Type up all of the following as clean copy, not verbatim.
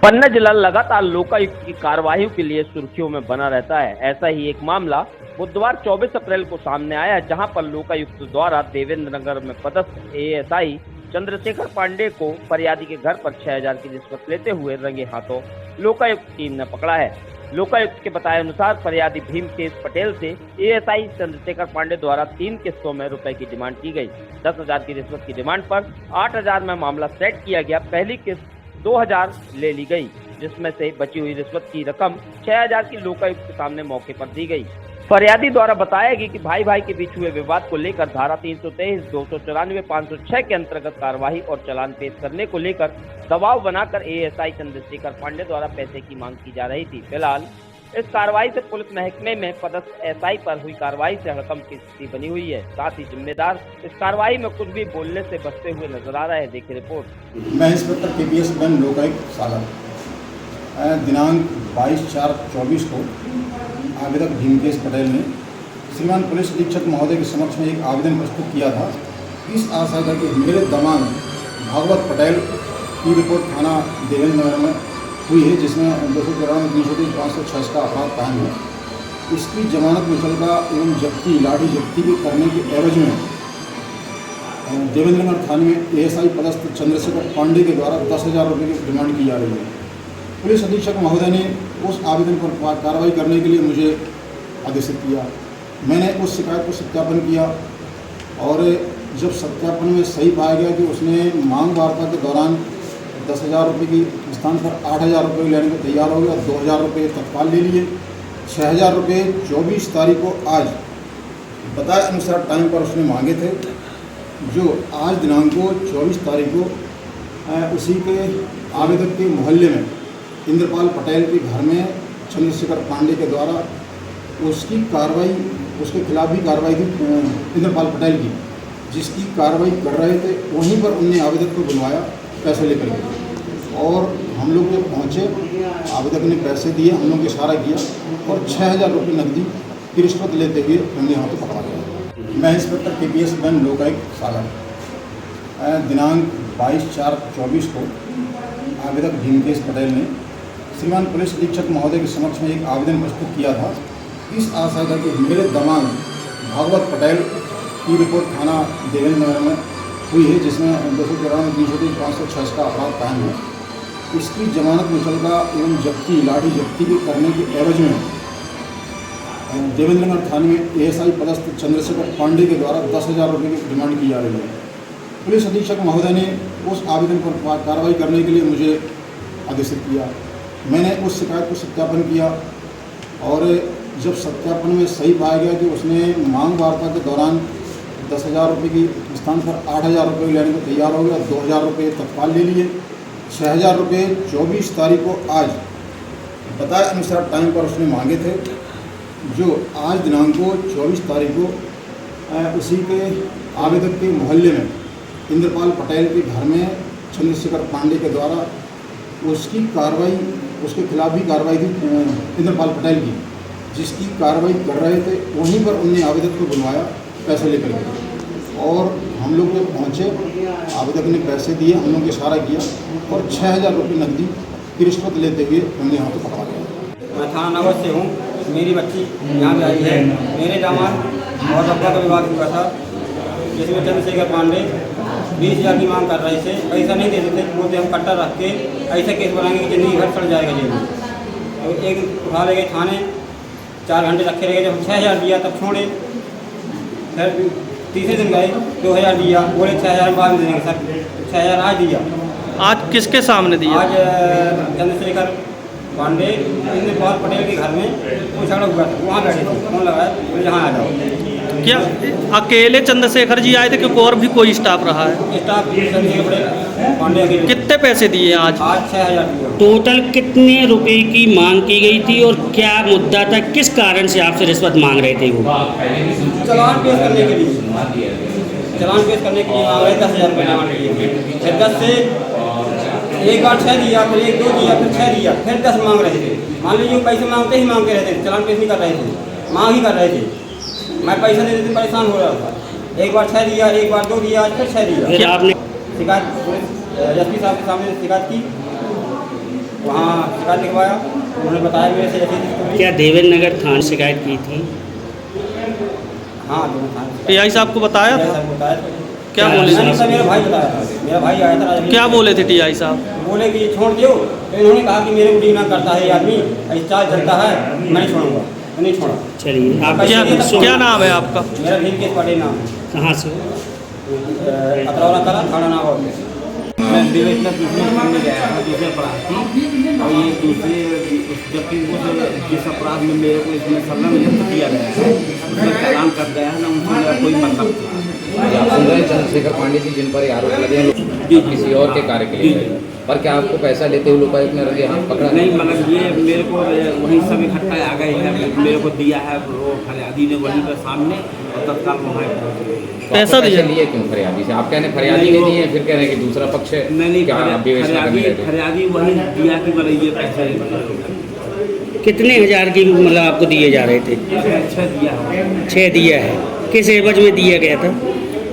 पन्ना जिला लगातार लोकायुक्त की कार्रवाई के लिए सुर्खियों में बना रहता है। ऐसा ही एक मामला बुधवार 24 अप्रैल को सामने आया, जहां पर लोकायुक्त द्वारा देवेंद्र नगर में पदस्थ एएसआई चंद्रशेखर पांडे को फरियादी के घर पर 6000 की रिश्वत लेते हुए रंगे हाथों लोकायुक्त टीम ने पकड़ा है। लोकायुक्त के बताए अनुसार फरियादी भीमकेश पटेल से एएसआई चंद्रशेखर पांडे द्वारा 3 किस्तों में रुपए की डिमांड की गई। 10,000 की रिश्वत की डिमांड पर 8,000 में मामला सेट किया गया। पहली किस्त 2,000 ले ली गई, जिसमें से बची हुई रिश्वत की रकम 6,000 की लोकायुक्त के सामने मौके पर दी गई। फरियादी द्वारा बताया गया कि भाई भाई के बीच हुए विवाद को लेकर धारा 323, 294, 506 के अंतर्गत कार्रवाई और चालान पेश करने को लेकर दबाव बनाकर एएसआई चंद्रशेखर पांडे द्वारा पैसे की मांग की जा रही थी। फिलहाल इस कार्रवाई से पुलिस महकमे में पदस्थ एसआई पर हुई कार्रवाई से हड़कंप की स्थिति बनी हुई है। साथ ही जिम्मेदार इस कार्रवाई में कुछ भी बोलने से बचते हुए नजर आ रहे हैं। देखिए रिपोर्ट। मैं इंस्पेक्टर केपीएस बन लोकायुक्त सागर दिनांक 22/4/24 को आवेदक भीमकेश पटेल ने श्रीमान पुलिस अधीक्षक महोदय के समक्ष में एक आवेदन प्रस्तुत किया था। इस आशा था कि मेरे दामाद भागवत पटेल की रिपोर्ट थाना देवेंद्र नगर में हुई है, जिसमें 294, 330, 506 का अपराध कायम है। इसकी जमानत मुचलका एवं जब्ती लाठी जब्ती के करने के एवज में देवेंद्र नगर थाने में एएसआई पदस्थ चंद्रशेखर पांडे के द्वारा 10,000 रुपये की डिमांड की जा रही है। पुलिस अधीक्षक महोदय ने उस आवेदन पर कार्रवाई करने के लिए मुझे आदेशित किया। मैंने उस शिकायत को सत्यापन किया और जब सत्यापन में सही पाया गया कि उसने मांग वार्ता के दौरान 10,000 रुपये की स्थान पर 8,000 रुपये लेने को तैयार हो गया। 2,000 रुपये तत्काल ले लिए। 6,000 रुपये 24 तारीख को आज बताए अनुसार टाइम पर उसने मांगे थे, जो आज दिनांक को 24 तारीख को उसी के आवेदक के मोहल्ले में इंद्रपाल पटेल के घर में चंद्रशेखर पांडे के द्वारा उसकी कार्रवाई, उसके खिलाफ भी कार्रवाई थी इंद्रपाल पटेल की, जिसकी कार्रवाई कर रहे थे। वहीं पर उनने आवेदक को बुलवाया पैसे लेकर के, और हम लोग जब पहुँचे आवेदक ने पैसे दिए, हम लोग इशारा किया और 6,000 रुपये नकदी की रिश्वत लेते हुए हमने हाथों पकड़ा गया। मैं इंस्पेक्टर केपीएस बन लोकायुक्त सागर दिनांक 22/4/24 को आवेदक भीमकेश पटेल ने श्रीमान पुलिस अधीक्षक महोदय के समक्ष में एक आवेदन प्रस्तुत किया था। इस आशा था कि मेरे दामाद भागवत पटेल की रिपोर्ट थाना देवेंद्र नगर में हुई है, जिसमें 294, 330, 506 का अपराध कायम है। इसकी जमानत मुचलका एवं जब्ती लाठी जब्ती के करने के एवज में देवेंद्र नगर थाने में एएसआई पदस्थ चंद्रशेखर पांडे के द्वारा 10,000 रुपये की डिमांड की जा रही है। पुलिस अधीक्षक महोदय ने उस आवेदन पर कार्रवाई करने के लिए मुझे आदेशित किया। मैंने उस शिकायत को सत्यापन किया और जब सत्यापन में सही पाया गया कि उसने मांग वार्ता के दौरान 10,000 रुपये की स्थान पर 8,000 रुपये लेने को तैयार हो गया। 2,000 रुपये तत्काल ले लिए। 6,000 रुपये 24 तारीख को आज बताए अनुसार टाइम पर उसने मांगे थे, जो आज दिनांक को 24 तारीख को उसी के आवेदक के मोहल्ले में इंद्रपाल पटेल के घर में चंद्रशेखर पांडे के द्वारा उसकी कार्रवाई, उसके खिलाफ भी कार्रवाई थी इंद्रपाल पटेल की, जिसकी कार्रवाई कर रहे थे। वहीं पर उनने आवेदक को बुलवाया पैसे लेकर के, और हम लोग जब पहुँचे आवेदक ने पैसे दिए, हम लोग इशारा किया और 6,000 रुपये नकदी की रिश्वत लेते हुए हमने हाथों पकड़ा गया। मैं थाना नगर से हूँ। मेरी बच्ची यहाँ पे आई है। मेरे दामाद और अब्बा का विवाद हुआ था, जिसमें चंद्रशेखर पांडे 20,000 की मांग कर रहे थे। पैसा नहीं देते थे, बोलते हम कट्टा रख के ऐसे केस बनाएंगे कि जिंदगी घर सड़ जाएगा जेल में। तो एक उठा ले गए थाने, 4 घंटे रखे रहे। जब 6,000 दिया तब छोड़े। फिर तीसरे दिन गए, 2,000 दिया, बोले 6,000 बाद में देंगे सर। 6,000 आज दिया। आज किसके सामने दिया? आज चंद्रशेखर पांडे इंद्रपाल पटेल के घर में कोई झगड़ा हुआ था, वहाँ बैठे थे। फोन लगाया, बोले यहाँ आ जाओ। क्या अकेले चंद्रशेखर जी आए थे कि और भी कोई स्टाफ रहा है? स्टाफ चंद्रशेखर पटेल पांडे अकेले। कितने पैसे दिए आज? आज 6,000 दिया। टोटल कितने रुपए की मांग की गई थी और क्या मुद्दा था, किस कारण से आपसे रिश्वत मांग रहे थे वो? चालान पेश करने के लिए मांग रहे 10,000 रुपये डिमांड किए। फिर 10 से एक बार 6 दिया, फिर 1, 2 दिया, फिर 6 दिया, फिर 10 मांग रहे थे। मान लीजिए पैसे मांगते ही मांगते रहते थे, चालान पेश नहीं कर रहे थे, मांग ही कर रहे थे। मैं पैसा नहीं देते परेशान हो रहा था। एक बार 6 दिया, एक बार 2 दिया, आज फिर 6 दिया। फिर आपने शिकायत एसपी साहब के सामने शिकायत की। वहाँ शिकायत लिखवाया, उन्होंने बताया मेरे से ऐसी क्या देवेंद्र नगर थाने शिकायत की थी? हाँ दोनों था। टीआई साहब को बताया था? सब बताया था। क्या बोले नहीं थे? सर, मेरा भाई बताया था, मेरा भाई आया था राजवीर। क्या बोले थे टीआई साहब? बोले कि छोड़ दियो, तो इन्होंने कहा कि मेरे को डीना करता है ये आदमी, ऐसा चाल चलता है, मैं नहीं छोड़ूंगा, तो नहीं छोड़ा। चलिए आप क्या नाम है आपका? मेरा भीमकेश पाटिल नाम है, कहाँ से? अतरौला कला थाना नागौर। मैं विवेचना दूसरे सामने गया था, दूसरे अपराध की, और ये दूसरे जबकि जिस अपराध में मेरे को इसमें संलग्न किया गया है उसका चालान कर गया है ना, उनसे मेरा कोई मतलब नहीं। आप सुन रहे हैं चंद्रशेखर पांडे जी जिन पर ये आरोप लगे हैं किसी और के कार्य के लिए, पर क्या आपको पैसा लेते हुए लोकायुक्त ने रंगे हाथ पकड़ा? नहीं, मतलब ये मेरे को वहीं सब इकट्ठा आ गए हैं, मेरे को दिया है वो फरियादी ने वहीं पर सामने, और तत्काल वहाँ पैसा लिए क्यों फरियादी से? आप कहने फरियादी ने दिए, फिर कह रहे हैं कि दूसरा पक्ष है। नहीं, क्या आप विवेचना करने गए थे? फरियादी वहीं दिया कि मतलब ये पैसे कितने हजार की मतलब आपको दिए जा रहे थे? 6 दिया है। 6 दिया है। किस एवज में दिया गया था?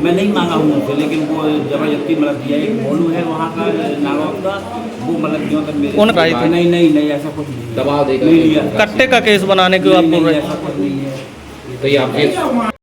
मैं नहीं मांगा हूँ उनसे, लेकिन वो जबरदस्ती मतलब दिया। एक मोलू है वहाँ का नागौर का, वो मतलब क्यों तक मेरे कौन कराई थी? नहीं ऐसा कुछ नहीं, दबाव देकर नहीं लिया। कट्टे का केस बनाने को आप बोल रहे हैं? ऐसा कुछ नहीं है। तो ये आपके